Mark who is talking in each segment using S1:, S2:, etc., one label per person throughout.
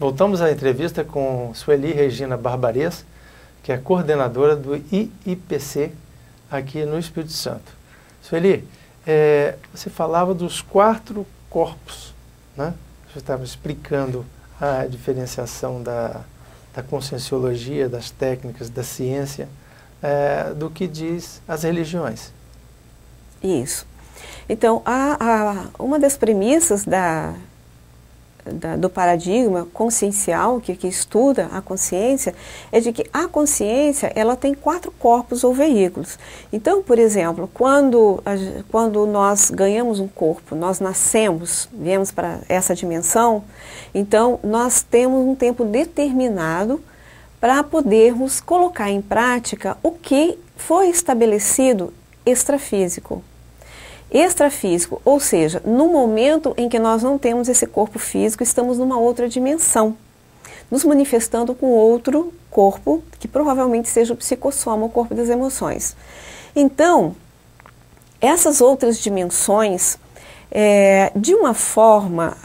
S1: Voltamos à entrevista com Sueli Regina Barbares, que é coordenadora do IIPC aqui no Espírito Santo. Sueli, você falava dos 4 corpos, né? Você estava explicando a diferenciação da conscienciologia, das técnicas, da ciência, do que diz as religiões.
S2: Isso. Então, uma das premissas do paradigma consciencial, que estuda a consciência, é de que a consciência ela tem 4 corpos ou veículos. Então, por exemplo, quando nós ganhamos um corpo, nós nascemos, viemos para essa dimensão, então nós temos um tempo determinado para podermos colocar em prática o que foi estabelecido extrafísico. Extrafísico, ou seja, no momento em que nós não temos esse corpo físico, estamos numa outra dimensão, nos manifestando com outro corpo, que provavelmente seja o psicossoma, o corpo das emoções. Então, essas outras dimensões, de uma forma,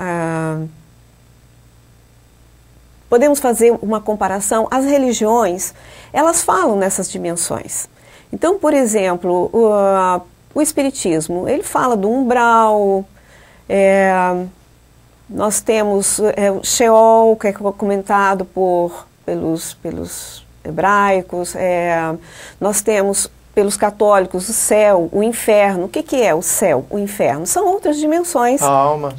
S2: podemos fazer uma comparação, as religiões, elas falam nessas dimensões. Então, por exemplo, o Espiritismo, ele fala do umbral, nós temos o Sheol, que é comentado pelos hebraicos, nós temos pelos católicos o céu, o inferno. O que é o céu, o inferno? São outras dimensões.
S1: A alma.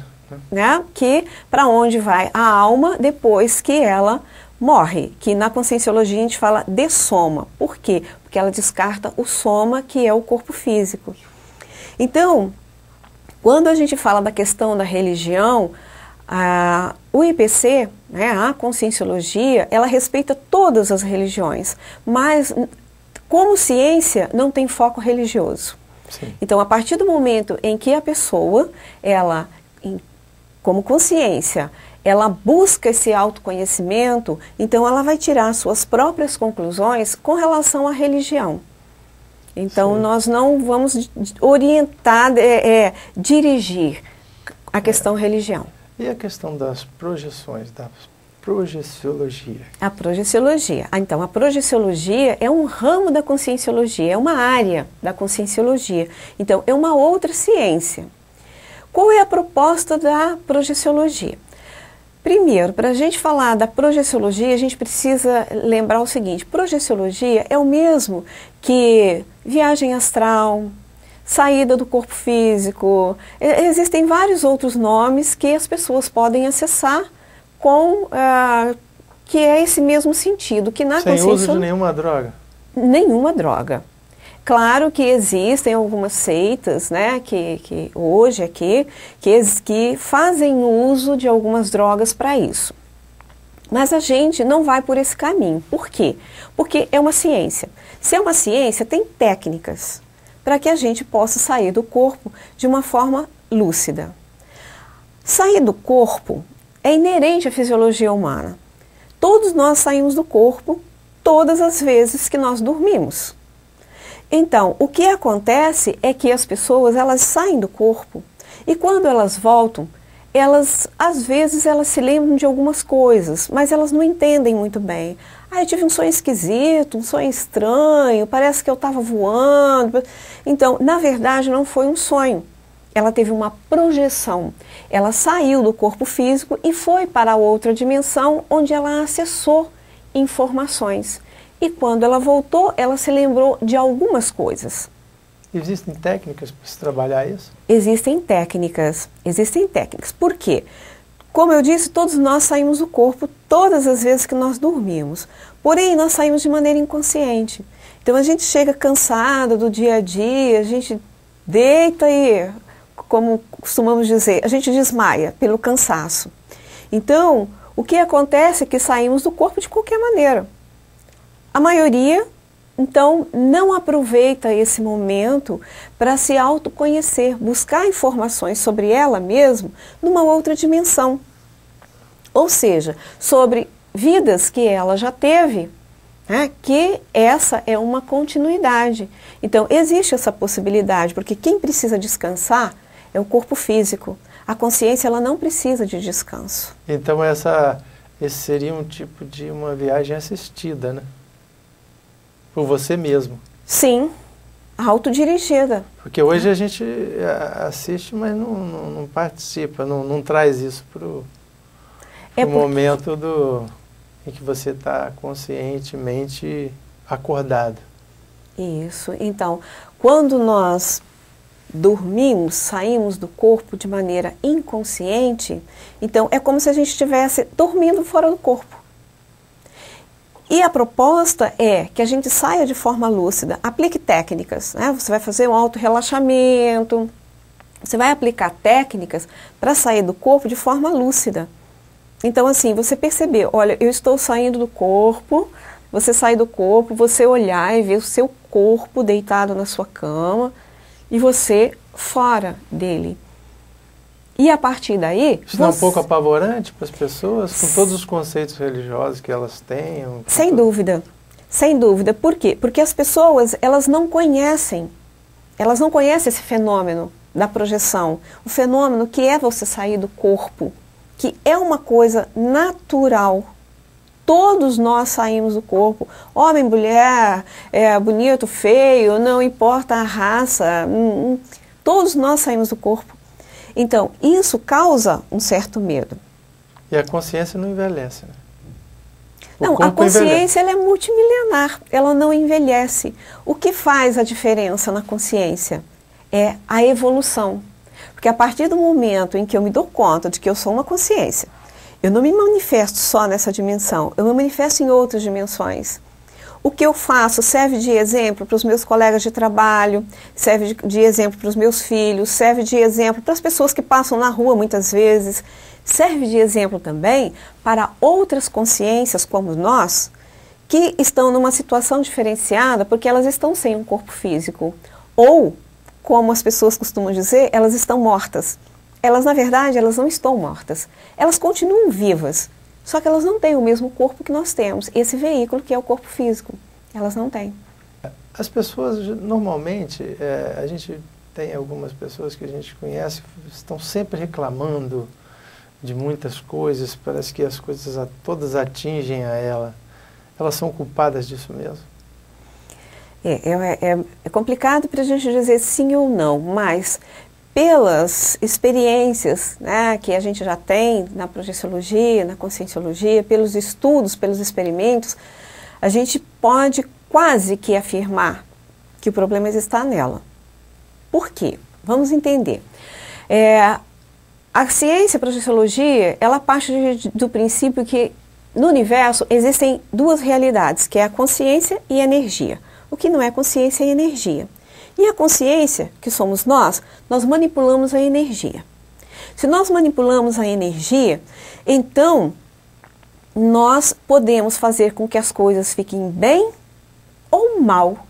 S2: Né, que para onde vai a alma depois que ela morre, que na conscienciologia a gente fala de soma. Por quê? Porque ela descarta o soma, que é o corpo físico. Então, quando a gente fala da questão da religião, o IPC, né, a conscienciologia, ela respeita todas as religiões, mas como ciência não tem foco religioso.
S1: Sim.
S2: Então, a partir do momento em que a pessoa, ela, como consciência, ela busca esse autoconhecimento, então ela vai tirar suas próprias conclusões com relação à religião. Então, sim, nós não vamos orientar, dirigir a questão religião.
S1: E a questão das projeções, da projeciologia?
S2: A projeciologia. Então, a projeciologia é um ramo da conscienciologia, é uma área da conscienciologia. Então, é uma outra ciência. Qual é a proposta da projeciologia? Primeiro, para a gente falar da projeciologia, a gente precisa lembrar o seguinte: projeciologia é o mesmo que viagem astral, saída do corpo físico. Existem vários outros nomes que as pessoas podem acessar com que é esse mesmo sentido, que na consciência...
S1: Sem uso de nenhuma droga?
S2: Nenhuma droga. Claro que existem algumas seitas, né, que hoje aqui, que fazem uso de algumas drogas para isso. Mas a gente não vai por esse caminho. Por quê? Porque é uma ciência. Se é uma ciência, tem técnicas para que a gente possa sair do corpo de uma forma lúcida. Sair do corpo é inerente à fisiologia humana. Todos nós saímos do corpo todas as vezes que nós dormimos. Então, o que acontece é que as pessoas, elas saem do corpo e quando elas voltam, às vezes elas se lembram de algumas coisas, mas elas não entendem muito bem. Eu tive um sonho esquisito, um sonho estranho, parece que eu estava voando. Então, na verdade, não foi um sonho. Ela teve uma projeção. Ela saiu do corpo físico e foi para outra dimensão onde ela acessou informações. E quando ela voltou, ela se lembrou de algumas coisas.
S1: Existem técnicas para se trabalhar isso?
S2: Existem técnicas. Por quê? Como eu disse, todos nós saímos do corpo todas as vezes que nós dormimos. Porém, nós saímos de maneira inconsciente. Então, a gente chega cansada do dia a dia, a gente deita e, como costumamos dizer, a gente desmaia pelo cansaço. Então, o que acontece é que saímos do corpo de qualquer maneira. A maioria, então, não aproveita esse momento para se autoconhecer, buscar informações sobre ela mesma numa outra dimensão. Ou seja, sobre vidas que ela já teve, né, que essa é uma continuidade. Então, existe essa possibilidade, porque quem precisa descansar é o corpo físico. A consciência, ela não precisa de descanso.
S1: Então, essa esse seria um tipo de uma viagem assistida, né? Por você mesmo.
S2: Sim, autodirigida.
S1: Porque hoje a gente assiste, mas não participa, não traz isso para o momento em que você está conscientemente acordado.
S2: Isso. Então, quando nós dormimos, saímos do corpo de maneira inconsciente, então é como se a gente estivesse dormindo fora do corpo. E a proposta é que a gente saia de forma lúcida, aplique técnicas, né? Você vai fazer um auto-relaxamento, você vai aplicar técnicas para sair do corpo de forma lúcida. Então, assim, você perceber, olha, eu estou saindo do corpo, você sai do corpo, você olhar e ver o seu corpo deitado na sua cama e você fora dele. E a partir daí...
S1: Isso não é um pouco apavorante para as pessoas, com todos os conceitos religiosos que elas têm?
S2: Sem dúvida, sem dúvida. Por quê? Porque as pessoas, elas não conhecem esse fenômeno da projeção, o fenômeno que é você sair do corpo, que é uma coisa natural. Todos nós saímos do corpo, homem, mulher, bonito, feio, não importa a raça, todos nós saímos do corpo. Então, isso causa um certo medo.
S1: E a consciência não envelhece, né?
S2: Não, a consciência ela é multimilenar, ela não envelhece. O que faz a diferença na consciência é a evolução. Porque a partir do momento em que eu me dou conta de que eu sou uma consciência, eu não me manifesto só nessa dimensão, eu me manifesto em outras dimensões. O que eu faço serve de exemplo para os meus colegas de trabalho, serve de exemplo para os meus filhos, serve de exemplo para as pessoas que passam na rua muitas vezes, serve de exemplo também para outras consciências como nós, que estão numa situação diferenciada porque elas estão sem um corpo físico. Ou, como as pessoas costumam dizer, elas estão mortas. Elas, na verdade, elas não estão mortas. Elas continuam vivas. Só que elas não têm o mesmo corpo que nós temos, esse veículo que é o corpo físico. Elas não têm.
S1: As pessoas, normalmente, a gente tem algumas pessoas que a gente conhece, estão sempre reclamando de muitas coisas, parece que as coisas todas atingem a ela. Elas são culpadas disso mesmo?
S2: É complicado para a gente dizer sim ou não, mas... pelas experiências, né, que a gente já tem na projeciologia, na conscienciologia, pelos estudos, pelos experimentos, a gente pode quase que afirmar que o problema está nela. Por quê? Vamos entender. A ciência, a projeciologia, ela parte do princípio que no universo existem duas realidades, que é a consciência e a energia. O que não é consciência é energia. E a consciência, que somos nós manipulamos a energia. Se nós manipulamos a energia, então nós podemos fazer com que as coisas fiquem bem ou mal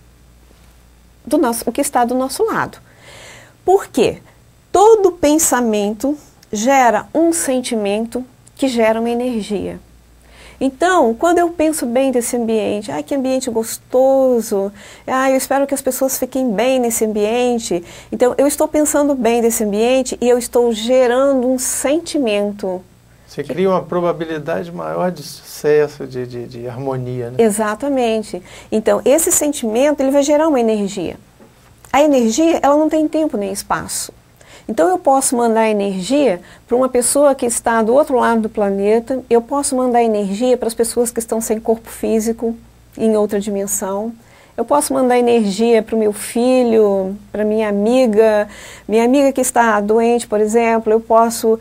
S2: o que está do nosso lado. Por quê? Todo pensamento gera um sentimento que gera uma energia. Então, quando eu penso bem desse ambiente, que ambiente gostoso, eu espero que as pessoas fiquem bem nesse ambiente. Então, eu estou pensando bem desse ambiente e eu estou gerando um sentimento.
S1: Você cria uma probabilidade maior de sucesso, de harmonia, né?
S2: Exatamente. Então, esse sentimento, ele vai gerar uma energia. A energia, ela não tem tempo nem espaço. Então eu posso mandar energia para uma pessoa que está do outro lado do planeta, eu posso mandar energia para as pessoas que estão sem corpo físico, em outra dimensão, eu posso mandar energia para o meu filho, para minha amiga que está doente, por exemplo, eu posso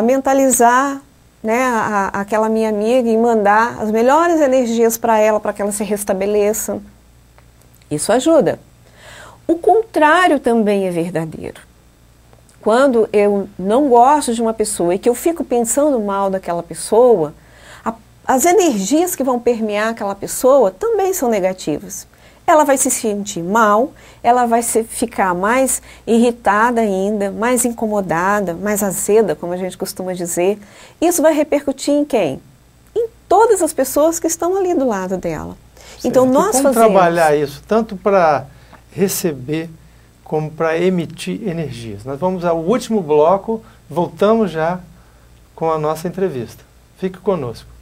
S2: mentalizar, né, aquela minha amiga e mandar as melhores energias para ela que ela se restabeleça. Isso ajuda. O contrário também é verdadeiro. Quando eu não gosto de uma pessoa e que eu fico pensando mal daquela pessoa, as energias que vão permear aquela pessoa também são negativas. Ela vai se sentir mal, ela vai ficar mais irritada ainda, mais incomodada, mais azeda, como a gente costuma dizer. Isso vai repercutir em quem? Em todas as pessoas que estão ali do lado dela.
S1: Certo.
S2: Então nós
S1: como trabalhar isso, tanto para receber como para emitir energias. Nós vamos ao último bloco, voltamos já com a nossa entrevista. Fique conosco.